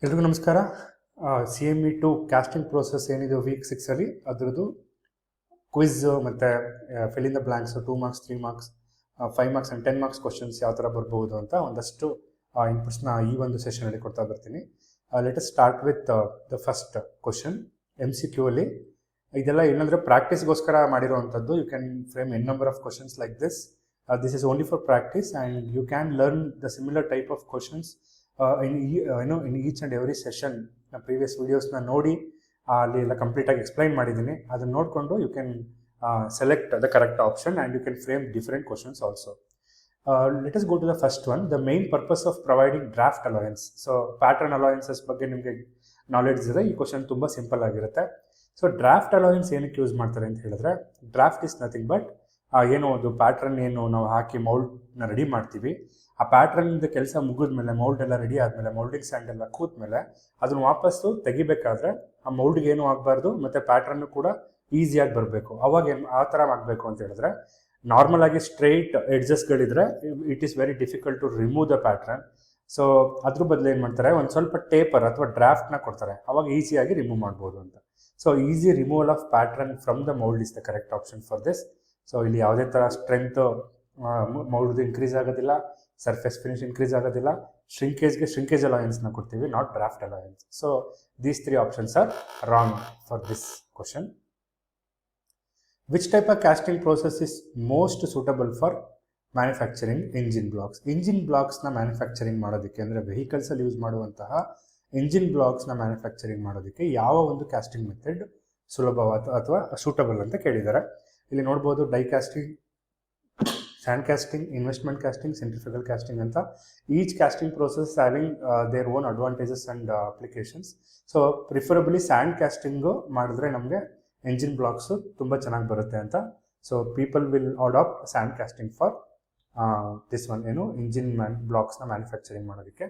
ಎಲ್ರಿಗೂ ನಮಸ್ಕಾರ. CME2 casting process ಏನಿದೆ ವೀಕ್ 6 ಅದರದ್ದು ಕ್ವಿಝ್ ಮತ್ತು fill in the blanks 2 marks 3 marks 5 marks and 10 marks questions ಯಾವ ಥರ ಬರ್ಬೋದು ಅಂತ ಒಂದಷ್ಟು ಇನ್ಪುಟ್ಸ್ನ ಈ ಒಂದು ಸೆಷನಲ್ಲಿ ಕೊಡ್ತಾ ಬರ್ತೀನಿ. Let us start with the first question. MCQ ಅಲ್ಲಿ ಇದೆಲ್ಲ ಏನಂದರೆ ಪ್ರಾಕ್ಟೀಸ್ಗೋಸ್ಕರ ಮಾಡಿರೋವಂಥದ್ದು. You can frame n number of questions like this. This is only for practice and you can learn the similar type of questions in each and every session. ನಾನು previous ವೀಡಿಯೋಸ್ನ ನೋಡಿ ಅಲ್ಲಿ ಎಲ್ಲ ಕಂಪ್ಲೀಟಾಗಿ ಎಕ್ಸ್ಪ್ಲೈನ್ ಮಾಡಿದ್ದೀನಿ. ಅದನ್ನು ನೋಡಿಕೊಂಡು you can select the correct option and you can frame different questions also. Let us go to the first one. The main purpose of providing draft allowance. So pattern allowances ಬಗ್ಗೆ ನಿಮಗೆ knowledge ಇದೆ. ಈ question ತುಂಬ simple ಆಗಿರುತ್ತೆ. So draft allowance ಏನಕ್ಕೆ use ಮಾಡ್ತಾರೆ ಅಂತ ಹೇಳಿದ್ರೆ, ಡ್ರಾಫ್ಟ್ ಇಸ್ ನಥಿಂಗ್ ಬಟ್ ಏನೋ ಒಂದು ಪ್ಯಾಟ್ರನ್ ಏನು ನಾವು ಹಾಕಿ ಮೌಲ್ಡ್ನ ರೆಡಿ ಮಾಡ್ತೀವಿ. ಆ ಪ್ಯಾಟ್ರನ್ದು ಕೆಲಸ ಮುಗಿದ್ಮೇಲೆ, ಮೌಲ್ಡ್ ಎಲ್ಲ ರೆಡಿ ಆದಮೇಲೆ, ಮೌಲ್ಡಿಂಗ್ ಸ್ಟ್ಯಾಂಡ್ ಎಲ್ಲ ಕೂತ್ಮೇಲೆ ಅದನ್ನು ವಾಪಸ್ಸು ತೆಗಿಬೇಕಾದ್ರೆ ಆ ಮೌಲ್ಡ್ಗೆ ಏನೂ ಆಗಬಾರ್ದು ಮತ್ತು ಪ್ಯಾಟ್ರನ್ನು ಕೂಡ ಈಸಿಯಾಗಿ ಬರಬೇಕು. ಅವಾಗ ಏನು ಆ ಥರ ಆಗಬೇಕು ಅಂತ ಹೇಳಿದ್ರೆ, ನಾರ್ಮಲ್ ಆಗಿ ಸ್ಟ್ರೈಟ್ ಎಡ್ಜಸ್ಗಳಿದ್ರೆ it is very difficult to remove the pattern. So ಅದ್ರ ಬದಲು ಏನು ಮಾಡ್ತಾರೆ, ಒಂದು ಸ್ವಲ್ಪ ಟೇಪರ್ ಅಥವಾ ಡ್ರಾಫ್ಟ್ನ ಕೊಡ್ತಾರೆ, ಅವಾಗ ಈಸಿಯಾಗಿ ರಿಮೂವ್ ಮಾಡ್ಬೋದು ಅಂತ. So easy removal of pattern from the mould is the correct option for this. So ಇಲ್ಲಿ ಯಾವುದೇ ಥರ ಸ್ಟ್ರೆಂತ್ ಮೌಲ್ಡ್ದು ಇನ್ಕ್ರೀಸ್ ಆಗೋದಿಲ್ಲ, ಸರ್ಫೇಸ್ ಫಿನಿಶ್ ಇನ್ಕ್ರೀಸ್ ಆಗೋದಿಲ್ಲ. ಶ್ರಿಂಕೇಜ್ ಅಲೋಯನ್ಸ್ನ ಕೊಡ್ತೀವಿ, not draft allowance. So these 3 options are wrong for this question. Which type of casting process is most suitable for manufacturing engine blocks? Engine ಬ್ಲಾಕ್ಸ್ನ manufacturing ಮಾಡೋದಕ್ಕೆ, ಅಂದರೆ ವೆಹಿಕಲ್ಸಲ್ಲಿ use ಮಾಡುವಂತಹ engine ಬ್ಲಾಕ್ಸ್ನ manufacturing ಮಾಡೋದಕ್ಕೆ ಯಾವ ಒಂದು ಕ್ಯಾಸ್ಟಿಂಗ್ ಮೆಥಡ್ ಸುಲಭವಾದ ಅಥವಾ ಸೂಟಬಲ್ ಅಂತ ಕೇಳಿದ್ದಾರೆ. ಇಲ್ಲಿ ನೋಡ್ಬೋದು die casting, sand casting, investment casting, centrifugal casting ಅಂತ. Each casting process having their own advantages and applications. So preferably sand casting ಮಾಡಿದ್ರೆ ನಮಗೆ ಎಂಜಿನ್ ಬ್ಲಾಕ್ಸು ತುಂಬ ಚೆನ್ನಾಗಿ ಬರುತ್ತೆ ಅಂತ. So people will adopt sand casting for this one. ಏನು engine ಬ್ಲಾಕ್ಸ್ನ manufacturing ಮಾಡೋದಕ್ಕೆ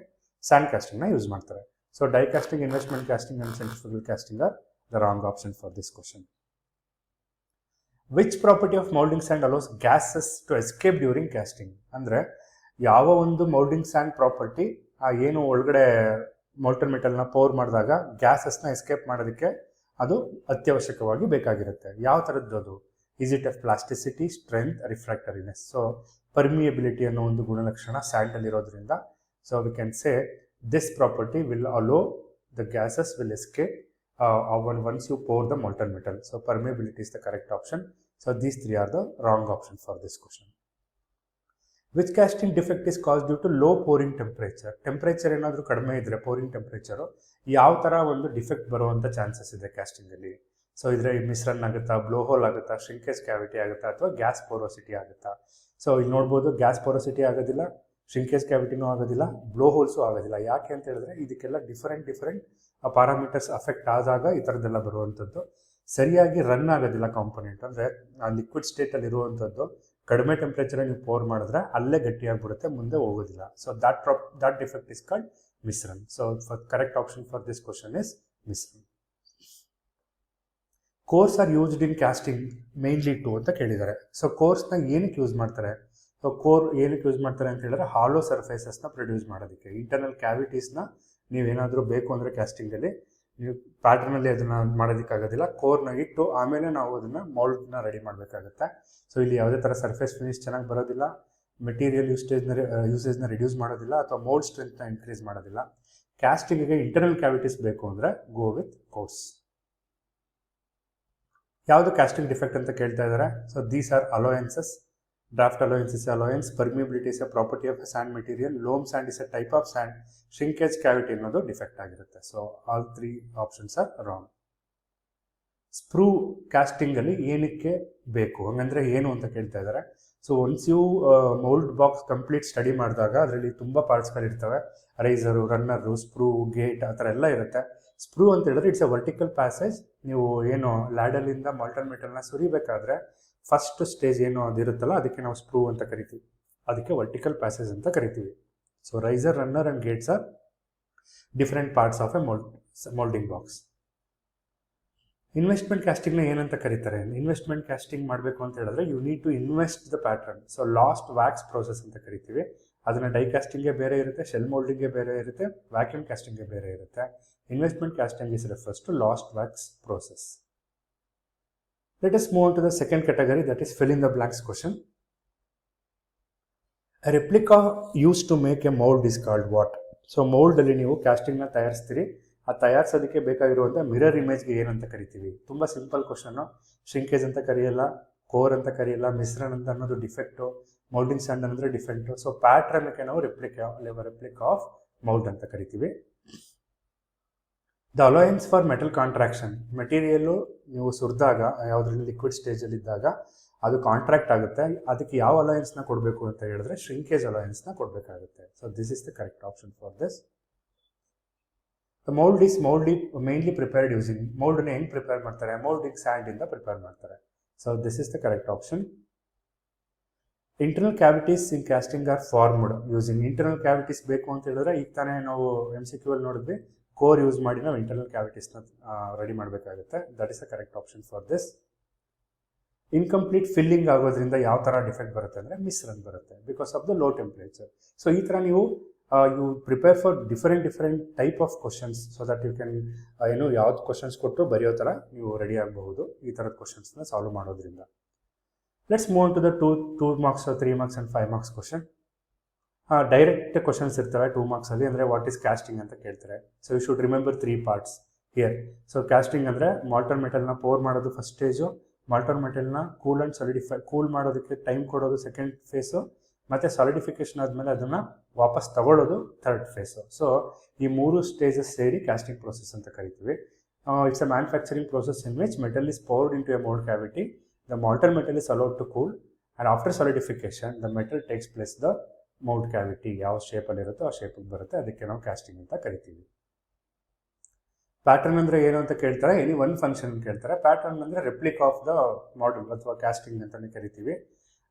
ಸ್ಯಾಂಡ್ ಕ್ಯಾಸ್ಟಿಂಗ್ನ ಯೂಸ್ ಮಾಡ್ತಾರೆ. So die casting, investment casting and centrifugal casting are the wrong option for this question. Which property of moulding sand allows gases to escape during casting? ಅಂದರೆ ಯಾವ ಒಂದು moulding and property ಏನು ಒಳಗಡೆ molten ಮೆಟಲ್ನ four ಮಾಡಿದಾಗ ಗ್ಯಾಸಸ್ನ escape ಮಾಡೋದಕ್ಕೆ ಅದು ಅತ್ಯವಶ್ಯಕವಾಗಿ ಬೇಕಾಗಿರುತ್ತೆ. ಯಾವ ಥರದ್ದು ಅದು? Is it of plasticity, strength, refractoriness. So permeability ಅನ್ನೋ ಒಂದು ಗುಣಲಕ್ಷಣ ಸ್ಯಾಂಡಲ್ಲಿರೋದ್ರಿಂದ, so we can say this property will allow the gases will escape once you pour the molten metal. So permeability is the correct option. So these 3 are the wrong option for this question. Which casting defect is caused due to low pouring temperature? Temperature ಏನಾದರೂ ಕಡಿಮೆ ಇದ್ದರೆ, pouring temperature, ಯಾವ ಥರ ಒಂದು defect ಬರುವಂಥ chances ಇದೆ ಕ್ಯಾಸ್ಟಿಂಗಲ್ಲಿ? So ಇದ್ರೆ ಮಿಶ್ರನ್ ಆಗುತ್ತಾ, ಬ್ಲೋ ಹೋಲ್ ಆಗುತ್ತಾ, ಶ್ರಿಂಕೇಜ್ ಕ್ಯಾವಿಟಿ ಆಗುತ್ತಾ, ಅಥವಾ ಗ್ಯಾಸ್ ಪೋರೋಸಿಟಿ ಆಗುತ್ತಾ? ಸೊ ಇಲ್ಲಿ ನೋಡ್ಬೋದು ಗ್ಯಾಸ್ ಪೋರೋಸಿಟಿ ಆಗೋದಿಲ್ಲ, ಶ್ರಿಂಕೇಜ್ ಕ್ಯಾವಿಟಿನೂ ಆಗೋದಿಲ್ಲ, ಬ್ಲೋ ಹೋಲ್ಸು ಆಗೋದಿಲ್ಲ. ಯಾಕೆ ಅಂತ ಹೇಳಿದ್ರೆ ಇದಕ್ಕೆಲ್ಲ ಡಿಫರೆಂಟ್ ಪಾರಾಮೀಟರ್ಸ್ ಅಫೆಕ್ಟ್ ಆದಾಗ ಈ ಥರದ್ದೆಲ್ಲ ಬರುವಂಥದ್ದು. ಸರಿಯಾಗಿ ರನ್ ಆಗೋದಿಲ್ಲ ಕಾಂಪೊನೆಂಟ್. ಅಂದರೆ ಲಿಕ್ವಿಡ್ ಸ್ಟೇಟಲ್ಲಿ ಇರುವಂಥದ್ದು ಕಡಿಮೆ ಟೆಂಪ್ರೇಚರಲ್ಲಿ ನೀವು ಪೋರ್ ಮಾಡಿದ್ರೆ ಅಲ್ಲೇ ಗಟ್ಟಿಯಾಗಿಬಿಡುತ್ತೆ, ಮುಂದೆ ಹೋಗೋದಿಲ್ಲ. So that defect is called misrun. So correct option for this question is misrun. Cores are used in casting mainly to ಅಂತ ಕೇಳಿದ್ದಾರೆ. ಸೊ ಕೋರ್ಸ್ನ ಏನಕ್ಕೆ ಯೂಸ್ ಮಾಡ್ತಾರೆ? ಸೊ ಕೋರ್ ಏನಕ್ಕೆ ಯೂಸ್ ಮಾಡ್ತಾರೆ ಅಂತ ಹೇಳಿದ್ರೆ, ಹಾಲೋ ಸರ್ಫೇಸಸ್ನ ಪ್ರೊಡ್ಯೂಸ್ ಮಾಡೋದಕ್ಕೆ. ಇಂಟರ್ನಲ್ ಕ್ಯಾವಿಟೀಸ್ನ ನೀವೇನಾದರೂ ಬೇಕು ಅಂದರೆ ಕ್ಯಾಸ್ಟಿಂಗಲ್ಲಿ ನೀವು ಪ್ಯಾಟ್ರನಲ್ಲಿ ಅದನ್ನು ಮಾಡೋದಕ್ಕಾಗೋದಿಲ್ಲ, ಕೋರ್ನ ಇಟ್ಟು ಆಮೇಲೆ ನಾವು ಅದನ್ನು ಮೌಲ್ಡ್ನ ರೆಡಿ ಮಾಡಬೇಕಾಗುತ್ತೆ. ಸೊ ಇಲ್ಲಿ ಯಾವುದೇ ಥರ ಸರ್ಫೇಸ್ ಫಿನಿಶ್ ಚೆನ್ನಾಗಿ ಬರೋದಿಲ್ಲ, ಮೆಟೀರಿಯಲ್ ಯೂಸೇಜ್ನ ರಿಡ್ಯೂಸ್ ಮಾಡೋದಿಲ್ಲ, ಅಥವಾ ಮೌಲ್ಡ್ ಸ್ಟ್ರೆಂತ್ನ ಇನ್ಕ್ರೀಸ್ ಮಾಡೋದಿಲ್ಲ. ಕ್ಯಾಸ್ಟಿಂಗಿಗೆ ಇಂಟರ್ನಲ್ ಕ್ಯಾವಿಟೀಸ್ ಬೇಕು ಅಂದರೆ ಗೋ ವಿತ್ ಕೋರ್ಸ್. ಯಾವುದು ಕ್ಯಾಸ್ಟಿಂಗ್ ಡಿಫೆಕ್ಟ್ ಅಂತ ಕೇಳ್ತಾ ಇದ್ದಾರೆ. So these are allowances. Draft allowance is allowance, permeability is a property of a sand material, loam sand is a type of sand, shrinkage cavity ಅನ್ನೋದು defect ಆಗಿರುತ್ತೆ. So all 3 options are wrong. Sprue ಕ್ಯಾಸ್ಟಿಂಗಲ್ಲಿ ಏನಕ್ಕೆ ಬೇಕು, ಹಂಗಂದರೆ ಏನು ಅಂತ ಕೇಳ್ತಾ ಇದ್ದಾರೆ. So once you mould box complete study ಮಾಡಿದಾಗ ಅದರಲ್ಲಿ ತುಂಬ ಪಾರ್ಟ್ಸ್ಗಳಿರ್ತವೆ. ರೈಸರು, ರನ್ನರು, ಸ್ಪ್ರೂ, ಗೇಟ್, ಆ ಥರ ಎಲ್ಲ ಇರುತ್ತೆ. ಸ್ಪ್ರೂ ಅಂತ ಹೇಳಿದ್ರೆ ಇಟ್ಸ್ ಎ ವರ್ಟಿಕಲ್ ಪ್ಯಾಸೇಜ್. ನೀವು ಏನು ಲ್ಯಾಡಲಿಂದ ಮಾಲ್ಟನ್ ಮೆಟಲ್ನ ಸುರಿಬೇಕಾದ್ರೆ ಫಸ್ಟ್ ಸ್ಟೇಜ್ ಏನು ಅದಿರುತ್ತಲ್ಲ, ಅದಕ್ಕೆ ನಾವು ಸ್ಪ್ರೂ ಅಂತ ಕರಿತೀವಿ, ಅದಕ್ಕೆ ವರ್ಟಿಕಲ್ ಪ್ಯಾಸೇಜ್ ಅಂತ ಕರಿತೀವಿ. So riser, runner and gates are different parts of a moulding box. Investment ಕ್ಯಾಸ್ಟಿಂಗ್ನ ಏನಂತ ಕರೀತಾರೆ? ಇನ್ವೆಸ್ಟ್ಮೆಂಟ್ ಕ್ಯಾಸ್ಟಿಂಗ್ ಮಾಡಬೇಕು ಅಂತ ಹೇಳಿದ್ರೆ you need to invest the pattern. So lost wax process ಅಂತ ಕರಿತೀವಿ. ಅದನ್ನು ಡೈ ಕ್ಯಾಸ್ಟಿಂಗ್ಗೆ ಬೇರೆ ಇರುತ್ತೆ, ಶೆಲ್ ಮೋಲ್ಡಿಂಗ್ಗೆ ಬೇರೆ ಇರುತ್ತೆ, ವ್ಯಾಕ್ಯೂಮ್ ಕ್ಯಾಸ್ಟಿಂಗ್ಗೆ ಬೇರೆ ಇರುತ್ತೆ. Investment casting is refers to lost wax process. Let us move on to the second category, that is fill in the blanks question. A replica used to make a mold is called what? So ಮೋಲ್ಡಲ್ಲಿ ನೀವು ಕ್ಯಾಸ್ಟಿಂಗ್ನ ತಯಾರಿಸ್ತೀರಿ, ಆ ತಯಾರಿಸೋದಕ್ಕೆ ಬೇಕಾಗಿರುವಂಥ mirror ಇಮೇಜ್ಗೆ ಏನಂತ ಕರಿತೀವಿ? ತುಂಬ simple question. Shrinkage ಅಂತ ಕರೆಯಲ್ಲ, core ಅಂತ ಕರೆಯಲ್ಲ, ಮಿಶ್ರಣ ಅಂತ ಅನ್ನೋದು ಡಿಫೆಕ್ಟು, ಮೌಲ್ಡಿಂಗ್ ಸ್ಟ್ಯಾಂಡ್ ಅಂದರೆ ಡಿಫೆಕ್ಟು. ಸೊ ಪ್ಯಾಟ್ರನ್ಗೆ ನಾವು ರೆಪ್ಲಿಕಾ ಆಫ್ ಮೌಲ್ಡ್ ಅಂತ ಕರಿತೀವಿ. The allowance for metal contraction, material ನೀವು ಸುರಿದಾಗ ಯಾವುದ್ರಲ್ಲಿ ಲಿಕ್ವಿಡ್ ಸ್ಟೇಜಲ್ಲಿದ್ದಾಗ ಅದು ಕಾಂಟ್ರಾಕ್ಟ್ ಆಗುತ್ತೆ, ಅದಕ್ಕೆ ಯಾವ ಅಲೋಯನ್ಸ್ನ ಕೊಡಬೇಕು ಅಂತ ಹೇಳಿದ್ರೆ ಶ್ರಿಂಕೇಜ್ ಅಲೋಯನ್ಸ್ನ ಕೊಡಬೇಕಾಗುತ್ತೆ. So this is the correct option for this. The mould is mainly prepared using, ಮೌಲ್ಡ್ನ ಹೆಂಗೆ ಪ್ರಿಪೇರ್ ಮಾಡ್ತಾರೆ? ಮೌಲ್ಡಿಂಗ್ ಸ್ಯಾಂಡಿಂದ ಪ್ರಿಪೇರ್ ಮಾಡ್ತಾರೆ. So this is the correct option. Internal cavities in casting are formed using, internal cavities ಬೇಕು ಅಂತ ಹೇಳಿದ್ರೆ ಈಗ ತಾನೇ ನಾವು MCQ ಅಲ್ಲಿ ನೋಡಿದ್ವಿ, ಕೋರ್ ಯೂಸ್ ಮಾಡಿ ನಾವು ಇಂಟರ್ನಲ್ ಕ್ಯಾವಿಟೀಸ್ನ ರೆಡಿ ಮಾಡಬೇಕಾಗುತ್ತೆ. That is the correct option for this. Incomplete filling ಆಗೋದ್ರಿಂದ ಯಾವ ಥರ ಡಿಫೆಕ್ಟ್ ಬರುತ್ತೆ ಅಂದರೆ ಮಿಸ್ರನ್ ಬರುತ್ತೆ, because of the low temperature. So ಈ ಥರ ನೀವು you prepare for different type of questions, so that you can ಯಾವ್ದು ಕ್ವಶನ್ಸ್ ಕೊಟ್ಟು ಬರೆಯೋ ಥರ ನೀವು ರೆಡಿ ಆಗಬಹುದು ಈ ಥರದ ಕ್ವಶನ್ಸ್ನ ಸಾಲ್ವ್ ಮಾಡೋದ್ರಿಂದ. Let's move on to the two marks, 3 marks and 5 marks question. Direct questions ಇರ್ತವೆ 2 ಮಾರ್ಕ್ಸಲ್ಲಿ, ಅಂದರೆ ವಾಟ್ ಈಸ್ ಕ್ಯಾಸ್ಟಿಂಗ್ ಅಂತ ಕೇಳ್ತಾರೆ. So you should remember 3 parts here. So casting ಅಂದರೆ ಮಾಲ್ಟನ್ ಮೆಟಲ್ನ ಪೋರ್ ಮಾಡೋದು ಫಸ್ಟ್ ಸ್ಟೇಜು, ಮಾಲ್ಟನ್ ಮೆಟಲ್ನ ಕೂಲ್ ಮಾಡೋದಕ್ಕೆ ಟೈಮ್ ಕೊಡೋದು ಸೆಕೆಂಡ್ ಫೇಸು, ಮತ್ತು ಸಾಲಿಡಿಫಿಕೇಶನ್ ಆದಮೇಲೆ ಅದನ್ನು ವಾಪಸ್ ತಗೊಳ್ಳೋದು ಥರ್ಡ್ ಫೇಸು. ಸೊ ಈ 3 ಸ್ಟೇಜಸ್ ಸೇರಿ ಕ್ಯಾಸ್ಟಿಂಗ್ ಪ್ರೋಸೆಸ್ ಅಂತ ಕರಿತೀವಿ. It's a manufacturing process in which metal is poured into a mold cavity, the molten metal is allowed to cool, and after solidification the metal takes place the mold cavity. ಯಾವ ಶೇಪಲ್ಲಿರುತ್ತೋ ಆ ಶೇಪಿಗೆ ಬರುತ್ತೆ, ಅದಕ್ಕೆ ನಾವು casting ಅಂತ ಕರಿತೀವಿ. Pattern ಅಂದರೆ ಏನು ಅಂತ ಕೇಳ್ತಾರೆ, ಎನಿ ಒನ್ ಫಂಕ್ಷನ್ ಕೇಳ್ತಾರೆ. ಪ್ಯಾಟರ್ನ್ ಅಂದರೆ ರೆಪ್ಲಿಕ್ ಆಫ್ ದ ಮಾಡೆಲ್ ಅಥವಾ ಕ್ಯಾಸ್ಟಿಂಗ್ ಅಂತಲೇ ಕರಿತೀವಿ.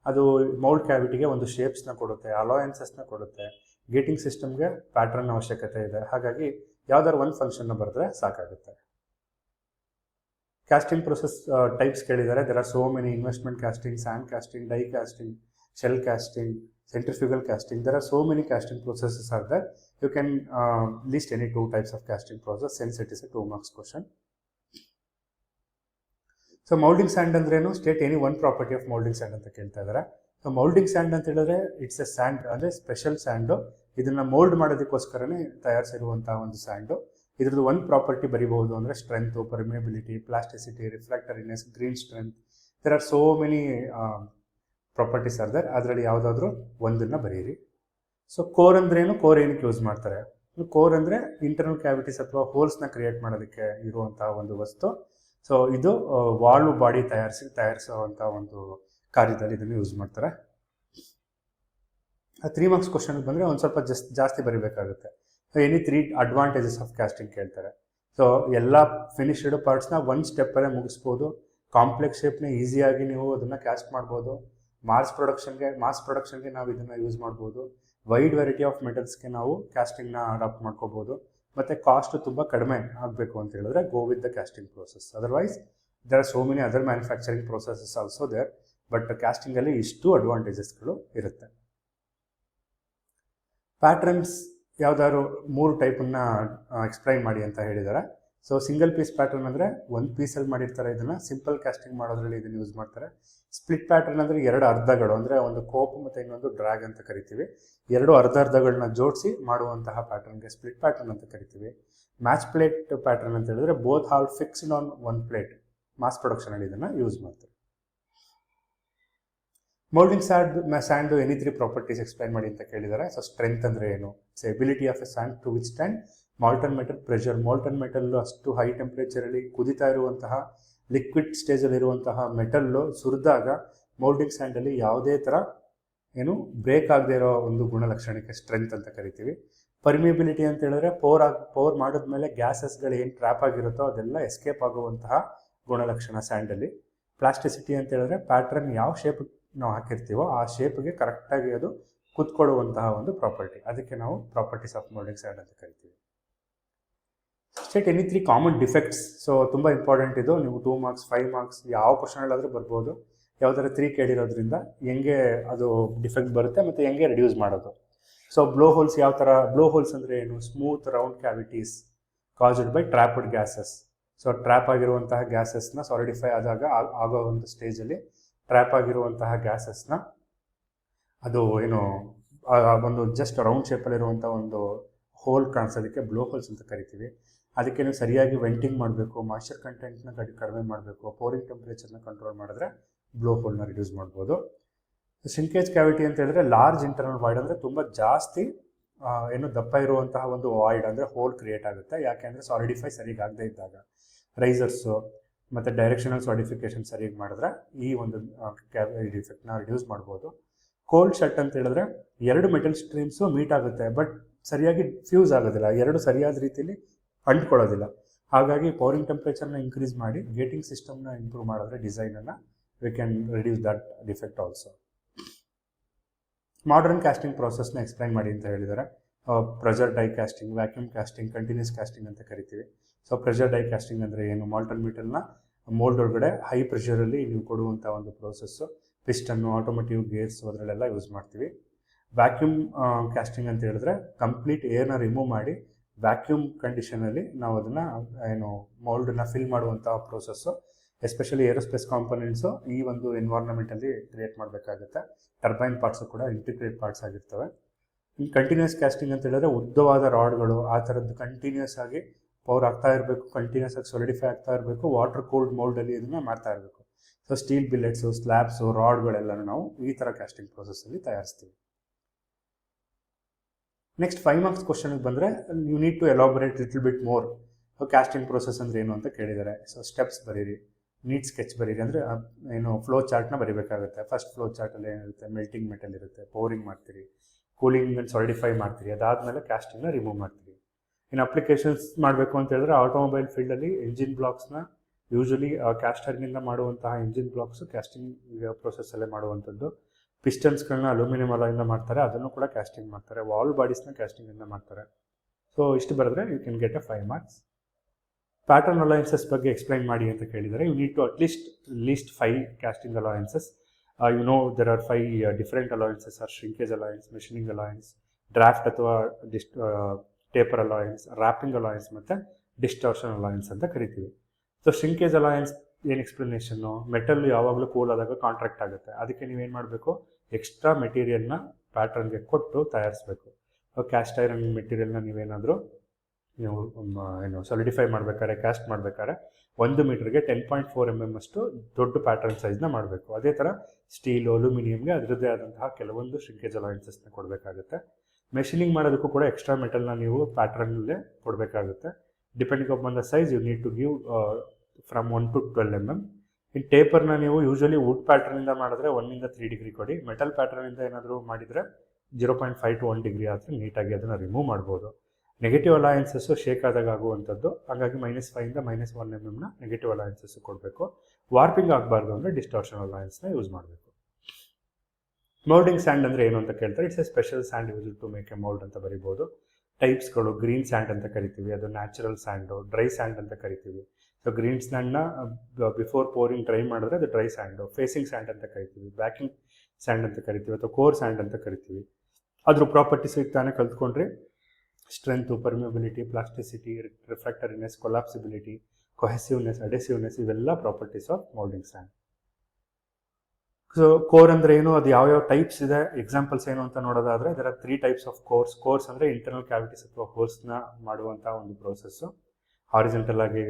ಅದು ಮೌಲ್ಡ್ ಕ್ಯಾವಿಟಿಗೆ ಒಂದು ಶೇಪ್ಸ್ನ ಕೊಡುತ್ತೆ, ಅಲಾಯನ್ಸಸ್ನ ಕೊಡುತ್ತೆ. ಗೇಟಿಂಗ್ ಸಿಸ್ಟಮ್ಗೆ ಪ್ಯಾಟರ್ನ್ ಅವಶ್ಯಕತೆ ಇದೆ, ಹಾಗಾಗಿ ಯಾವ್ದಾದ್ರು ಒಂದು ಫಂಕ್ಷನ್ನ ಬರೆದ್ರೆ ಸಾಕಾಗುತ್ತೆ. ಕ್ಯಾಸ್ಟಿಂಗ್ ಪ್ರೊಸೆಸ್ ಟೈಪ್ಸ್ ಕೇಳಿದ್ದಾರೆ. There are so many: investment casting, sand casting, die casting, shell casting, centrifugal casting. There are so many casting processes are there. You can list any 2 types of casting process since it is a 2 marks question. So molding sand ಅಂದ್ರೇನು? State any one property of moulding sand ಅಂತ ಕೇಳ್ತಾ ಇದ್ದಾರೆ. So moulding sand ಅಂತ ಹೇಳಿದ್ರೆ it's a sand, ಅಂದರೆ special sand. ಇದನ್ನು mould ಮಾಡೋದಕ್ಕೋಸ್ಕರನೇ ತಯಾರಿಸಿರುವಂತಹ ಒಂದು ಸ್ಯಾಂಡು. ಇದ್ರದ್ದು ಒಂದು ಪ್ರಾಪರ್ಟಿ ಬರೀಬಹುದು ಅಂದರೆ strength, permeability, plasticity, refractoriness, green strength. There are so many properties are there. ಅದರಲ್ಲಿ ಯಾವುದಾದ್ರೂ ಒಂದನ್ನು ಬರೀರಿ. ಸೊ ಕೋರ್ ಅಂದ್ರೇನು? ಕೋರ್ ಏನಕ್ಕೆ ಯೂಸ್ ಮಾಡ್ತಾರೆ? ಕೋರ್ ಅಂದರೆ ಇಂಟರ್ನಲ್ ಕ್ಯಾವಿಟೀಸ್ ಅಥವಾ ಹೋಲ್ಸ್ನ ಕ್ರಿಯೇಟ್ ಮಾಡೋದಕ್ಕೆ ಇರುವಂತಹ ಒಂದು ವಸ್ತು. ಸೊ ಇದು ವಾಲ್ವ್ ಬಾಡಿ ತಯಾರಿಸುವಂಥ ಒಂದು ಕಾರ್ಯದಲ್ಲಿ ಇದನ್ನು ಯೂಸ್ ಮಾಡ್ತಾರೆ. 3 ಮಾರ್ಕ್ಸ್ ಕ್ವಶನ್ಗೆ ಬಂದರೆ ಒಂದು ಸ್ವಲ್ಪ ಜಾಸ್ತಿ ಬರೀಬೇಕಾಗುತ್ತೆ. ಎನಿ 3 ಅಡ್ವಾಂಟೇಜಸ್ ಆಫ್ ಕ್ಯಾಸ್ಟಿಂಗ್ ಕೇಳ್ತಾರೆ. ಸೊ ಎಲ್ಲ ಫಿನಿಶ್ಡ್ ಪಾರ್ಟ್ಸ್ನ ಒಂದು ಸ್ಟೆಪ್ಪಲ್ಲೇ ಮುಗಿಸ್ಬೋದು. ಕಾಂಪ್ಲೆಕ್ಸ್ ಶೇಪ್ನ ಈಸಿಯಾಗಿ ನೀವು ಅದನ್ನು ಕ್ಯಾಸ್ಟ್ ಮಾಡ್ಬೋದು. ಮಾಸ್ ಪ್ರೊಡಕ್ಷನ್ಗೆ ನಾವು ಇದನ್ನು ಯೂಸ್ ಮಾಡ್ಬೋದು. ವೈಡ್ ವೆರೈಟಿ ಆಫ್ ಮೆಟಲ್ಸ್ಗೆ ನಾವು ಕ್ಯಾಸ್ಟಿಂಗ್ನ ಅಡಾಪ್ಟ್ ಮಾಡ್ಕೋಬೋದು. ಮತ್ತು ಕಾಸ್ಟ್ ತುಂಬ ಕಡಿಮೆ ಆಗಬೇಕು ಅಂತ ಹೇಳಿದ್ರೆ go with the casting process. Otherwise there are so many other manufacturing processes also there, but ಕ್ಯಾಸ್ಟಿಂಗಲ್ಲಿ ಇಷ್ಟು ಅಡ್ವಾಂಟೇಜಸ್ಗಳು ಇರುತ್ತೆ. ಪ್ಯಾಟ್ರನ್ಸ್ ಯಾವ್ದಾದ್ರು 3 ಟೈಪನ್ನು ಎಕ್ಸ್ಪ್ಲೈನ್ ಮಾಡಿ ಅಂತ ಹೇಳಿದ್ದಾರೆ. ಸೊ ಸಿಂಗಲ್ ಪೀಸ್ ಪ್ಯಾಟರ್ನ್ ಅಂದರೆ ಒಂದು ಪೀಸಲ್ಲಿ ಮಾಡಿರ್ತಾರೆ, ಇದನ್ನು ಸಿಂಪಲ್ ಕ್ಯಾಸ್ಟಿಂಗ್ ಮಾಡೋದ್ರಲ್ಲಿ ಇದನ್ನು ಯೂಸ್ ಮಾಡ್ತಾರೆ. ಸ್ಪ್ಲಿಟ್ ಪ್ಯಾಟರ್ನ್ ಅಂದರೆ 2 ಅರ್ಧಗಳು, ಅಂದರೆ ಒಂದು ಕೋಪ್ ಮತ್ತು ಇನ್ನೊಂದು ಡ್ರ್ಯಾಗ್ ಅಂತ ಕರಿತೀವಿ. 2 ಅರ್ಧಗಳನ್ನ ಜೋಡಿಸಿ ಮಾಡುವಂತಹ ಪ್ಯಾಟರ್ನ್ಗೆ ಸ್ಪ್ಲಿಟ್ ಪ್ಯಾಟರ್ನ್ ಅಂತ ಕರಿತೀವಿ. ಮ್ಯಾಚ್ ಪ್ಲೇಟ್ ಪ್ಯಾಟರ್ನ್ ಅಂತ ಹೇಳಿದ್ರೆ both half fixed on one plate. Mass ಪ್ರೊಡಕ್ಷನಲ್ಲಿ ಇದನ್ನು ಯೂಸ್ ಮಾಡ್ತಾರೆ. Moulding sand any 3 properties explain ಮಾಡಿ ಅಂತ ಕೇಳಿದ್ದಾರೆ. ಸೊ ಸ್ಟ್ರೆಂತ್ ಅಂದರೆ ಏನು? So ability of a sand to withstand molten metal pressure. Molten metal ಅಷ್ಟು ಹೈ ಟೆಂಪ್ರೇಚರಲ್ಲಿ ಕುದಿತಾ ಇರುವಂತಹ ಲಿಕ್ವಿಡ್ ಸ್ಟೇಜಲ್ಲಿರುವಂತಹ ಮೆಟಲ್ಲು ಸುರಿದಾಗ ಮೌಲ್ಡಿಂಗ್ ಸ್ಯಾಂಡಲ್ಲಿ ಯಾವುದೇ ಥರ ಬ್ರೇಕ್ ಆಗದೆ ಇರೋ ಒಂದು ಗುಣಲಕ್ಷಣಕ್ಕೆ ಸ್ಟ್ರೆಂತ್ ಅಂತ ಕರಿತೀವಿ. ಪರ್ಮಿಯಬಿಲಿಟಿ ಅಂತ ಹೇಳಿದ್ರೆ ಪೋರ್ ಮಾಡಿದ್ಮೇಲೆ ಗ್ಯಾಸಸ್ಗಳು ಏನು ಟ್ರ್ಯಾಪ್ ಆಗಿರುತ್ತೋ ಅದೆಲ್ಲ ಎಸ್ಕೇಪ್ ಆಗುವಂತಹ ಗುಣಲಕ್ಷಣ ಸ್ಯಾಂಡಲ್ಲಿ. ಪ್ಲಾಸ್ಟಿಸಿಟಿ ಅಂತ ಹೇಳಿದ್ರೆ ಪ್ಯಾಟ್ರನ್ ಯಾವ ಶೇಪ್ ನಾವು ಹಾಕಿರ್ತೀವೋ ಆ ಶೇಪ್ಗೆ ಕರೆಕ್ಟಾಗಿ ಅದು ಕುತ್ಕೊಳ್ಳುವಂತಹ ಒಂದು ಪ್ರಾಪರ್ಟಿ, ಅದಕ್ಕೆ ನಾವು ಪ್ರಾಪರ್ಟೀಸ್ ಆಫ್ ಮೌಲ್ಡಿಂಗ್ ಸ್ಯಾಂಡ್ ಅಂತ ಕರಿತೀವಿ. State any 3 common defects. So ತುಂಬ ಇಂಪಾರ್ಟೆಂಟ್ ಇದು. ನೀವು 2 ಮಾರ್ಕ್ಸ್ 5 ಮಾರ್ಕ್ಸ್ ಯಾವ ಕ್ವಶನಲ್ಲಾದರೂ ಬರ್ಬೋದು. ಯಾವುದಾದ್ರು 3 ಕೇಳಿರೋದ್ರಿಂದ ಹೆಂಗೆ ಅದು ಡಿಫೆಕ್ಟ್ ಬರುತ್ತೆ ಮತ್ತು ಹೆಂಗೆ ರಿಡ್ಯೂಸ್ ಮಾಡೋದು. ಸೊ ಬ್ಲೋ ಹೋಲ್ಸ್ ಯಾವ ಥರ, ಬ್ಲೋ ಹೋಲ್ಸ್ ಅಂದರೆ ಏನು, smooth round cavities caused by trapped gases. So trap ಆಗಿರುವಂತಹ ಗ್ಯಾಸಸ್ನ ಸಾಲಿಡಿಫೈ ಆದಾಗ ಆಗೋ ಒಂದು ಸ್ಟೇಜಲ್ಲಿ ಟ್ರ್ಯಾಪ್ ಆಗಿರುವಂತಹ ಗ್ಯಾಸಸ್ನ ಅದು ಏನು ಒಂದು ಜಸ್ಟ್ ರೌಂಡ್ ಶೇಪಲ್ಲಿರುವಂಥ ಒಂದು ಹೋಲ್ ಕಾಣಿಸೋದಕ್ಕೆ ಬ್ಲೋ ಹೋಲ್ಸ್ ಅಂತ ಕರಿತೀವಿ. ಅದಕ್ಕೆ ನೀವು ಸರಿಯಾಗಿ ವೆಂಟಿಂಗ್ ಮಾಡಬೇಕು, ಮಾಯ್ಶ್ಚರ್ ಕಂಟೆಂಟ್ನ ಕಡಿಮೆ ಮಾಡಬೇಕು, ಪೋರಿಂಗ್ ಟೆಂಪ್ರೇಚರ್ನ ಕಂಟ್ರೋಲ್ ಮಾಡಿದ್ರೆ ಬ್ಲೋ ಹೋಲ್ನ ರಿಡ್ಯೂಸ್ ಮಾಡ್ಬೋದು. ಶಿಂಕೇಜ್ ಕ್ಯಾವಿಟಿ ಅಂತ ಹೇಳಿದ್ರೆ ಲಾರ್ಜ್ ಇಂಟರ್ನಲ್ ವಾಯ್ಡ್, ಅಂದರೆ ತುಂಬ ಜಾಸ್ತಿ ಏನು ದಪ್ಪ ಇರುವಂತಹ ಒಂದು ವಾಯ್ಡ್ ಅಂದರೆ ಹೋಲ್ ಕ್ರಿಯೇಟ್ ಆಗುತ್ತೆ. ಯಾಕೆಂದರೆ ಸಾಲಿಡಿಫೈ ಸರಿಯಾಗಿ ಆಗದೆ ಇದ್ದಾಗ ರೈಸರ್ಸು ಮತ್ತು ಡೈರೆಕ್ಷನಲ್ ಸಾಲಿಡಿಫಿಕೇಶನ್ ಸರಿಯಾಗಿ ಮಾಡಿದ್ರೆ ಈ ಒಂದು ಡಿಫೆಕ್ಟ್ನ ರಿಡ್ಯೂಸ್ ಮಾಡ್ಬೋದು. ಕೋಲ್ಡ್ ಶಟ್ ಅಂತ ಹೇಳಿದ್ರೆ ಎರಡು ಮೆಟಲ್ ಸ್ಟ್ರೀಮ್ಸು ಮೀಟ್ ಆಗುತ್ತೆ, ಬಟ್ ಸರಿಯಾಗಿ ಫ್ಯೂಸ್ ಆಗೋದಿಲ್ಲ, ಎರಡು ಸರಿಯಾದ ರೀತಿಯಲ್ಲಿ ಅಂಟ್ಕೊಳ್ಳೋದಿಲ್ಲ. ಹಾಗಾಗಿ ಪವರಿಂಗ್ ಟೆಂಪ್ರೇಚರ್ನ ಇನ್ಕ್ರೀಸ್ ಮಾಡಿ ಗೇಟಿಂಗ್ ಸಿಸ್ಟಮ್ನ ಇಂಪ್ರೂವ್ ಮಾಡಿದ್ರೆ ಡಿಸೈನನ್ನು we can reduce that defect also. Modern casting ಪ್ರೋಸೆಸ್ನ ಎಕ್ಸ್ಪ್ಲೈನ್ ಮಾಡಿ ಅಂತ ಹೇಳಿದ್ದಾರೆ. Pressure die casting, vacuum casting, continuous casting ಅಂತ ಕರಿತೀವಿ. ಸೊ ಪ್ರೆಷರ್ ಡೈ ಕ್ಯಾಸ್ಟಿಂಗ್ ಅಂದರೆ ಏನು, ಮಾಲ್ಟನ್ ಮೆಟಲ್ನ ಮೋಲ್ಡ್ ಒಳಗಡೆ ಹೈ ಪ್ರೆಷರಲ್ಲಿ ನೀವು ಕೊಡುವಂಥ ಒಂದು ಪ್ರೋಸೆಸ್ಸು. ಪಿಸ್ಟನ್ನು, ಆಟೋಮೋಟಿವ್ ಗೇರ್ಸ್ ಅದರಲ್ಲೆಲ್ಲ ಯೂಸ್ ಮಾಡ್ತೀವಿ. ವ್ಯಾಕ್ಯೂಮ್ ಕ್ಯಾಸ್ಟಿಂಗ್ ಅಂತ ಹೇಳಿದ್ರೆ ಕಂಪ್ಲೀಟ್ ಏರ್ನ ರಿಮೂವ್ ಮಾಡಿ ವ್ಯಾಕ್ಯೂಮ್ ಕಂಡೀಷನಲ್ಲಿ ನಾವು ಅದನ್ನು ಏನು ಮೋಲ್ಡನ್ನ ಫಿಲ್ ಮಾಡುವಂಥ ಪ್ರೋಸೆಸ್ಸು. ಎಸ್ಪೆಷಲಿ ಏರೋಸ್ಪೇಸ್ ಕಾಂಪೊನೆಂಟ್ಸು ಈ ಒಂದು ಎನ್ವೈರ್ಮೆಂಟಲ್ಲಿ ಕ್ರಿಯೇಟ್ ಮಾಡಬೇಕಾಗುತ್ತೆ. ಟರ್ಬೈನ್ ಪಾರ್ಟ್ಸು ಕೂಡ ಇಂಟಿಗ್ರೇಟ್ ಪಾರ್ಟ್ಸ್ ಆಗಿರ್ತವೆ. ಇನ್ನು ಕಂಟಿನ್ಯೂಸ್ ಕ್ಯಾಸ್ಟಿಂಗ್ ಅಂತ ಹೇಳಿದ್ರೆ ಉದ್ದವಾದ ರಾಡ್ಗಳು ಆ ಥರದ್ದು ಕಂಟಿನ್ಯೂಸ್ ಆಗಿ ಪವರ್ ಆಗ್ತಾ ಇರಬೇಕು, ಕಂಟಿನ್ಯೂಸ್ ಆಗಿ ಸಾಲಿಡಿಫೈ ಆಗ್ತಾ ಇರಬೇಕು, ವಾಟರ್ ಕೂಲ್ಡ್ ಮೋಲ್ಡಲ್ಲಿ ಇದನ್ನು ಮಾಡ್ತಾ ಇರಬೇಕು. ಸೊ ಸ್ಟೀಲ್ ಬಿಲೆಟ್ಸು, ಸ್ಲ್ಯಾಬ್ಸು, ರಾಡ್ಗಳೆಲ್ಲನೂ ನಾವು ಈ ಥರ ಕ್ಯಾಸ್ಟಿಂಗ್ ಪ್ರೋಸೆಸ್ಸಲ್ಲಿ ತಯಾರಿಸ್ತೀವಿ. ನೆಕ್ಸ್ಟ್ 5 ಮಾರ್ಕ್ಸ್ ಕ್ವಶನ್ಗೆ ಬಂದರೆ you need to elaborate little bit more. Casting process ಅಂದರೆ ಏನು ಅಂತ ಕೇಳಿದ್ದಾರೆ. ಸೊ ಸ್ಟೆಪ್ಸ್ ಬರೀರಿ, ನೀಟ್ ಸ್ಕೆಚ್ ಬರೀರಿ, ಅಂದರೆ ಏನು ಫ್ಲೋ ಚಾರ್ಟ್ನ ಬರೀಬೇಕಾಗುತ್ತೆ. ಫಸ್ಟ್ ಫ್ಲೋ ಚಾರ್ಟಲ್ಲಿ ಏನಿರುತ್ತೆ, ಮೆಲ್ಟಿಂಗ್ ಮೆಟಲ್ ಇರುತ್ತೆ, ಪೋರಿಂಗ್ ಮಾಡ್ತೀರಿ, ಕೂಲಿಂಗ್ ಆ್ಯಂಡ್ ಸಾಲಿಡಿಫೈ ಮಾಡ್ತೀರಿ, ಅದಾದಮೇಲೆ ಕ್ಯಾಸ್ಟಿಂಗ್ನ ರಿಮೂವ್ ಮಾಡ್ತೀರಿ. ಇನ್ನು ಅಪ್ಲಿಕೇಶನ್ಸ್ ಮಾಡಬೇಕು ಅಂತ ಹೇಳಿದ್ರೆ ಆಟೋಮೊಬೈಲ್ ಫೀಲ್ಡಲ್ಲಿ ಇಂಜಿನ್ ಬ್ಲಾಕ್ಸ್ನ ಯೂಶಲಿ ಕ್ಯಾಸ್ಟರ್ನಿಂದ ಮಾಡುವಂತಹ ಇಂಜಿನ್ ಬ್ಲಾಕ್ಸು ಕ್ಯಾಸ್ಟಿಂಗ್ ಪ್ರೋಸೆಸ್ಸಲ್ಲೇ ಮಾಡುವಂಥದ್ದು. ಪಿಸ್ಟನ್ಸ್ಗಳನ್ನ ಅಲ್ಯೂಮಿನಿಯಂ ಅಲಾಯಿಂದ ಮಾಡ್ತಾರೆ, ಅದನ್ನು ಕೂಡ ಕ್ಯಾಸ್ಟಿಂಗ್ ಮಾಡ್ತಾರೆ. ವಾಲ್ ಬಾಡೀಸ್ನ ಕ್ಯಾಸ್ಟಿಂಗಿಂದ ಮಾಡ್ತಾರೆ. ಸೊ ಇಷ್ಟು ಬರೆದ್ರೆ you can get 5 marks. Pattern allowances ಬಗ್ಗೆ ಎಕ್ಸ್ಪ್ಲೈನ್ ಮಾಡಿ ಅಂತ ಕೇಳಿದರೆ you need to at least 5 casting allowances. You know there are 5 different allowances are shrinkage allowance, machining allowance, draft ಅಥವಾ ಟೇಪರ್ ಅಲಯನ್ಸ್, ರ್ಯಾಪಿಂಗ್ ಅಲಯನ್ಸ್ ಮತ್ತು distortion allowance ಅಂತ ಕರಿತೀವಿ. So shrinkage allowance ಏನು ಎಕ್ಸ್ಪ್ಲನೇಷನ್ನು, ಮೆಟಲ್ ಯಾವಾಗಲೂ ಕೂಲ್ ಆದಾಗ ಕಾಂಟ್ರಾಕ್ಟ್ ಆಗುತ್ತೆ. ಅದಕ್ಕೆ ನೀವೇನು ಮಾಡಬೇಕು, ಎಕ್ಸ್ಟ್ರಾ ಮೆಟೀರಿಯಲ್ನ ಪ್ಯಾಟ್ರನ್ಗೆ ಕೊಟ್ಟು ತಯಾರಿಸಬೇಕು. ಕ್ಯಾಸ್ಟ್ ಐರನ್ ಮೆಟೀರಿಯಲ್ನ ನೀವು ಏನು ಸಾಲಿಡಿಫೈ ಮಾಡಬೇಕಾದ್ರೆ, ಕ್ಯಾಸ್ಟ್ ಮಾಡಬೇಕಾದ್ರೆ 1 ಮೀಟರ್ಗೆ 10.4 mm ಅಷ್ಟು ದೊಡ್ಡ ಪ್ಯಾಟ್ರನ್ ಸೈಜ್ನ ಮಾಡಬೇಕು. ಅದೇ ಥರ ಸ್ಟೀಲು, ಅಲ್ಯೂಮಿನಿಯಮ್ಗೆ ಅದರದ್ದೇ ಆದಂತಹ ಕೆಲವೊಂದು ಶ್ರಿಂಕೇಜ್ ಅಲಯನ್ಸಸ್ನ ಕೊಡಬೇಕಾಗುತ್ತೆ. ಮೆಷಿನಿಂಗ್ ಮಾಡೋದಕ್ಕೂ ಕೂಡ ಎಕ್ಸ್ಟ್ರಾ ಮೆಟಲ್ನ ನೀವು ಪ್ಯಾಟ್ರನ್ನಲ್ಲೇ ಕೊಡಬೇಕಾಗುತ್ತೆ. Depending upon the size you need to give from 1 to 12 mm. ಇನ್ನು ಟೇಪರ್ನ ನೀವು ಯೂಶಲಿ ವುಡ್ ಪ್ಯಾಟ್ರನಿಂದ ಮಾಡಿದ್ರೆ 1 ಇಂದ 3 ಡಿಗ್ರಿ ಕೊಡಿ. ಮೆಟಲ್ ಪ್ಯಾಟ್ರನಿಂದ ಏನಾದರೂ ಮಾಡಿದರೆ 0.5 to 1 ಡಿಗ್ರಿ ಆದರೆ ನೀಟಾಗಿ ಅದನ್ನು ರಿಮೂವ್ ಮಾಡ್ಬೋದು. ನೆಗೆಟಿವ್ ಅಲಯನ್ಸಸ್ಸು ಶೇಕ್ ಆದಾಗ ಆಗುವಂಥದ್ದು, ಹಾಗಾಗಿ -5 ಇಂದ -1 mm ನೆಗೆಟಿವ್ ಅಲಯನ್ಸಸ್ಸು ಕೊಡಬೇಕು. ವಾರ್ಪಿಂಗ್ ಆಗಬಾರ್ದು ಅಂದರೆ ಡಿಸ್ಟಾರ್ಷನ್ ಅಲಯನ್ಸ್ನ ಯೂಸ್ ಮಾಡಬೇಕು. ಮೋಲ್ಡಿಂಗ್ ಸ್ಯಾಂಡ್ ಅಂದರೆ ಏನು ಅಂತ ಕೇಳ್ತಾರೆ. It's a special sand use to make a mould ಅಂತ ಬರಿಬೋದು. ಟೈಪ್ಸ್ಗಳು ಗ್ರೀನ್ ಸ್ಯಾಂಡ್ ಅಂತ ಕರಿತೀವಿ, ಅದು ನ್ಯಾಚುರಲ್ ಸ್ಯಾಂಡು. ಡ್ರೈ ಸ್ಯಾಂಡ್ ಅಂತ ಕರಿತೀವಿ. ಸೊ ಗ್ರೀನ್ ಸ್ಯಾಂಡ್ನ ಬಿಫೋರ್ ಪೋರಿಂಗ್ ಡ್ರೈ ಮಾಡಿದ್ರೆ ಅದು ಡ್ರೈ ಸ್ಯಾಂಡು. ಫೇಸಿಂಗ್ ಸ್ಯಾಂಡ್ ಅಂತ ಕರಿತೀವಿ, ಬ್ಯಾಕಿಂಗ್ ಸ್ಯಾಂಡ್ ಅಂತ ಕರಿತೀವಿ, ಅಥವಾ ಕೋರ್ ಸ್ಯಾಂಡ್ ಅಂತ ಕರಿತೀವಿ. ಅದ್ರ ಪ್ರಾಪರ್ಟೀಸ್ ತಾನೇ ಕಲ್ತ್ಕೊಂಡ್ರೆ strength, permeability, plasticity, refractoriness, collapsibility, cohesiveness, adhesiveness, ಇವೆಲ್ಲ properties of moulding sand. So core ಅಂದರೆ ಏನು, ಅದು ಯಾವ್ಯಾವ ಟೈಪ್ಸ್ ಇದೆ, ಎಕ್ಸಾಂಪಲ್ಸ್ ಏನು ಅಂತ ನೋಡೋದಾದರೆ there are 3 types of course. Course ಅಂದರೆ ಇಂಟರ್ನಲ್ ಕ್ಯಾವಿಟೀಸ್ ಅಥವಾ ಹೋಲ್ಸ್ನ ಮಾಡುವಂಥ ಒಂದು ಪ್ರೋಸೆಸ್ಸು. ಹಾರಿಜೆಂಟಲ್ ಆಗಿ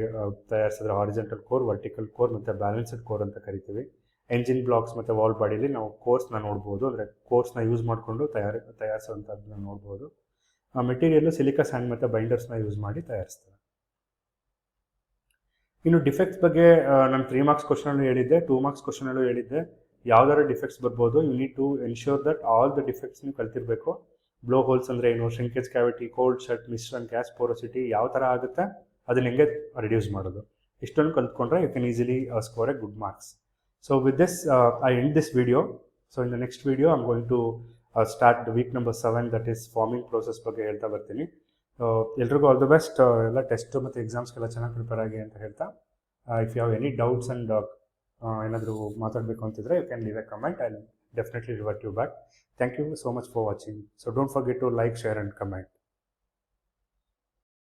ತಯಾರಿಸಿದ್ರೆ ಹಾರಿಜೆಂಟಲ್ ಕೋರ್, ವರ್ಟಿಕಲ್ ಕೋರ್ ಮತ್ತು ಬ್ಯಾಲೆನ್ಸ್ಡ್ ಕೋರ್ ಅಂತ ಕರಿತೀವಿ. ಎಂಜಿನ್ ಬ್ಲಾಕ್ಸ್ ಮತ್ತು ವಾಲ್ ಬಾಡಿಲಿ ನಾವು ಕೋರ್ಸ್ನ ನೋಡ್ಬೋದು, ಅಂದರೆ ಕೋರ್ಸ್ನ ಯೂಸ್ ಮಾಡಿಕೊಂಡು ತಯಾರಿಸುವಂಥದ್ದನ್ನ ನೋಡ್ಬೋದು. ಮೆಟೀರಿಯಲ್ಲು ಸಿಲಿಕಾ ಸ್ಯಾಂಡ್ ಮತ್ತು ಬೈಂಡರ್ಸ್ನ ಯೂಸ್ ಮಾಡಿ ತಯಾರಿಸ್ತಾರೆ. ಇನ್ನು ಡಿಫೆಕ್ಟ್ಸ್ ಬಗ್ಗೆ ನಾನು 3 ಮಾರ್ಕ್ಸ್ ಕ್ವಶನಲ್ಲೂ ಹೇಳಿದ್ದೆ, 2 ಮಾರ್ಕ್ಸ್ ಕ್ವಶನಲ್ಲೂ ಹೇಳಿದ್ದೆ. ಯಾವ್ದಾದ್ರು ಡಿಫೆಕ್ಟ್ಸ್ ಬರ್ಬೋದು. You need to ensure that all the defects ನೀವು ಕಲ್ತಿರಬೇಕು. ಬ್ಲೋ ಹೋಲ್ಸ್ ಅಂದರೆ ಏನು, shrinkage cavity, cold shut, misrun, gas porosity ಯಾವ ಥರ ಆಗುತ್ತೆ ಅದನ್ನ ಹೆಂಗೆ ರಿಡ್ಯೂಸ್ ಮಾಡೋದು, ಇಷ್ಟೊಂದು ಕಲ್ತ್ಕೊಂಡ್ರೆ you can easily score a good marks. So with this I end this video. So in the next video I am going to start week number 7, that is forming process ಬಗ್ಗೆ ಹೇಳ್ತಾ ಬರ್ತೀನಿ. ಎಲ್ರಿಗೂ all the best. ಎಲ್ಲ test ಮತ್ತು ಎಕ್ಸಾಮ್ಸ್ಗೆಲ್ಲ ಚೆನ್ನಾಗಿ prepare ಆಗಿ ಅಂತ ಹೇಳ್ತಾ, if you have any doubts and ಏನಾದರೂ ಮಾತಾಡಬೇಕು ಅಂತಿದ್ರೆ you can leave a comment. I definitely revert you back. Thank you so much for watching. So don't forget to like, share and comment.